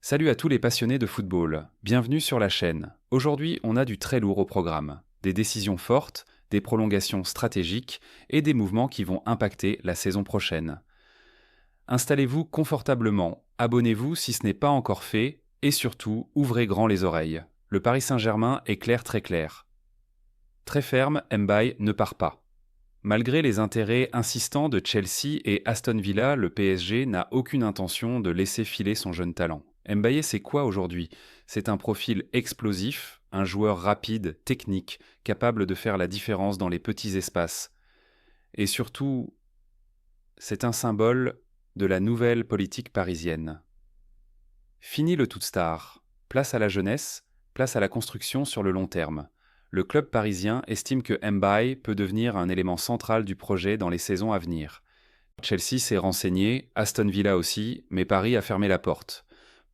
Salut à tous les passionnés de football, bienvenue sur la chaîne. Aujourd'hui, on a du très lourd au programme. Des décisions fortes, des prolongations stratégiques et des mouvements qui vont impacter la saison prochaine. Installez-vous confortablement, abonnez-vous si ce n'est pas encore fait et surtout, ouvrez grand les oreilles. Le Paris Saint-Germain est clair, très clair. Très ferme, Mbaye ne part pas. Malgré les intérêts insistants de Chelsea et Aston Villa, le PSG n'a aucune intention de laisser filer son jeune talent. Mbaye, c'est quoi aujourd'hui? C'est un profil explosif, un joueur rapide, technique, capable de faire la différence dans les petits espaces. Et surtout, c'est un symbole de la nouvelle politique parisienne. Fini le toute star. Place à la jeunesse, place à la construction sur le long terme. Le club parisien estime que Mbaye peut devenir un élément central du projet dans les saisons à venir. Chelsea s'est renseigné, Aston Villa aussi, mais Paris a fermé la porte.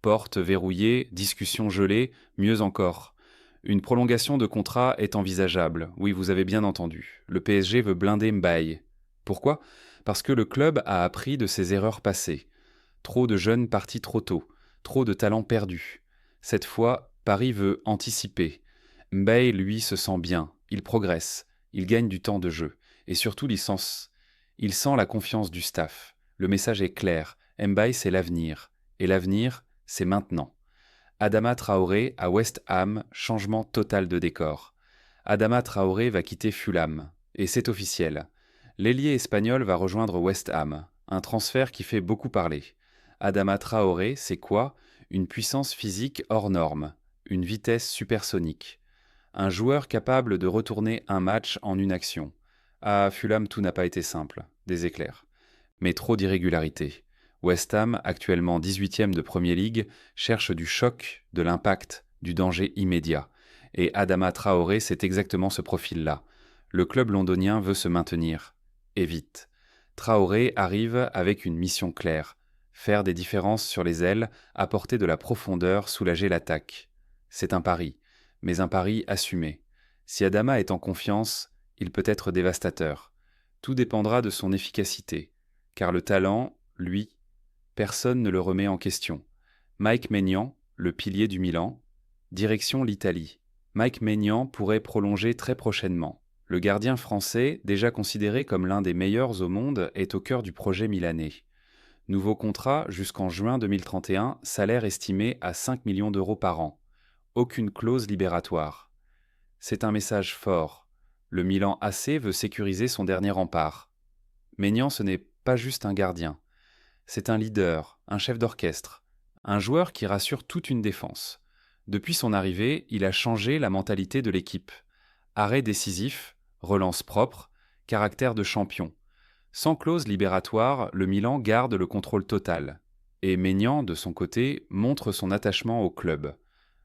Porte verrouillée, discussion gelée, mieux encore. Une prolongation de contrat est envisageable, oui vous avez bien entendu. Le PSG veut blinder Mbaye. Pourquoi? Parce que le club a appris de ses erreurs passées. Trop de jeunes partis trop tôt, trop de talents perdus. Cette fois, Paris veut anticiper. Mbaye, lui, se sent bien, il progresse, il gagne du temps de jeu, et surtout il sent la confiance du staff. Le message est clair, Mbaye c'est l'avenir, et l'avenir, c'est maintenant. Adama Traoré à West Ham, changement total de décor. Adama Traoré va quitter Fulham, et c'est officiel. L'ailier espagnol va rejoindre West Ham, un transfert qui fait beaucoup parler. Adama Traoré, c'est quoi? Une puissance physique hors norme, une vitesse supersonique. Un joueur capable de retourner un match en une action. À Fulham, tout n'a pas été simple, des éclairs. Mais trop d'irrégularités. West Ham, actuellement 18e de Premier League, cherche du choc, de l'impact, du danger immédiat. Et Adama Traoré, c'est exactement ce profil-là. Le club londonien veut se maintenir. Et vite. Traoré arrive avec une mission claire. Faire des différences sur les ailes, apporter de la profondeur, soulager l'attaque. C'est un pari, mais un pari assumé. Si Adama est en confiance, il peut être dévastateur. Tout dépendra de son efficacité, car le talent, lui, personne ne le remet en question. Mike Maignan, le pilier du Milan, direction l'Italie. Mike Maignan pourrait prolonger très prochainement. Le gardien français, déjà considéré comme l'un des meilleurs au monde, est au cœur du projet milanais. Nouveau contrat jusqu'en juin 2031, salaire estimé à 5 millions d'euros par an. Aucune clause libératoire. C'est un message fort. Le Milan AC veut sécuriser son dernier rempart. Maignan, ce n'est pas juste un gardien. C'est un leader, un chef d'orchestre, un joueur qui rassure toute une défense. Depuis son arrivée, il a changé la mentalité de l'équipe. Arrêt décisif, relance propre, caractère de champion. Sans clause libératoire, le Milan garde le contrôle total. Et Maignan, de son côté, montre son attachement au club.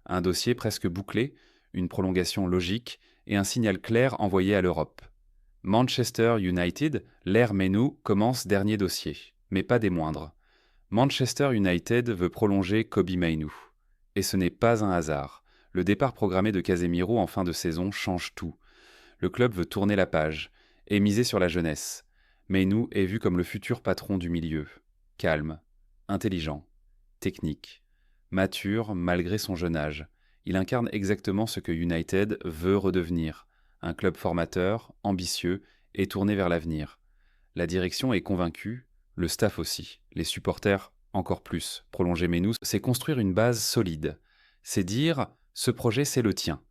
Un dossier presque bouclé, une prolongation logique et un signal clair envoyé à l'Europe. Manchester United, l'ère Menu, commence dernier dossier, mais pas des moindres. Manchester United veut prolonger Kobe Mainoo. Et ce n'est pas un hasard. Le départ programmé de Casemiro en fin de saison change tout. Le club veut tourner la page et miser sur la jeunesse. Mainoo est vu comme le futur patron du milieu. Calme, intelligent, technique, mature malgré son jeune âge. Il incarne exactement ce que United veut redevenir. Un club formateur, ambitieux et tourné vers l'avenir. La direction est convaincue, le staff aussi, les supporters encore plus. Prolonger Mainoo, c'est construire une base solide. C'est dire, ce projet c'est le tien.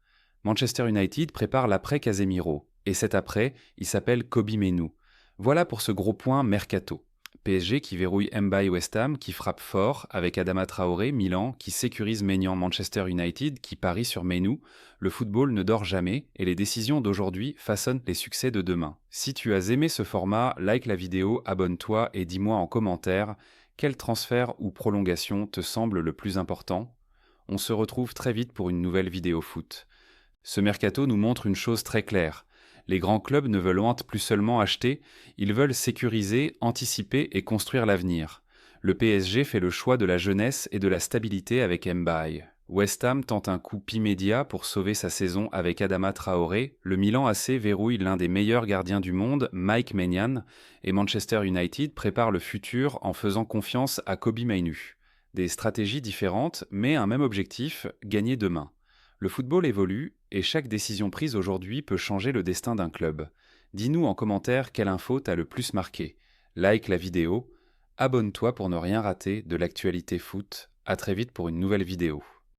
Manchester United prépare l'après Casemiro, et cet après, il s'appelle Kobe Mainoo. Voilà pour ce gros point mercato. PSG qui verrouille Mbaye West Ham, qui frappe fort, avec Adama Traoré, Milan, qui sécurise Maignan Manchester United, qui parie sur Mainoo. Le football ne dort jamais, et les décisions d'aujourd'hui façonnent les succès de demain. Si tu as aimé ce format, like la vidéo, abonne-toi et dis-moi en commentaire quel transfert ou prolongation te semble le plus important. On se retrouve très vite pour une nouvelle vidéo foot. Ce mercato nous montre une chose très claire. Les grands clubs ne veulent plus seulement acheter, ils veulent sécuriser, anticiper et construire l'avenir. Le PSG fait le choix de la jeunesse et de la stabilité avec Mbaye. West Ham tente un coup immédiat pour sauver sa saison avec Adama Traoré. Le Milan AC verrouille l'un des meilleurs gardiens du monde, Mike Maignan, et Manchester United prépare le futur en faisant confiance à Kobe Mainoo. Des stratégies différentes, mais un même objectif, gagner demain. Le football évolue et chaque décision prise aujourd'hui peut changer le destin d'un club. Dis-nous en commentaire quelle info t'a le plus marqué. Like la vidéo, abonne-toi pour ne rien rater de l'actualité foot. À très vite pour une nouvelle vidéo.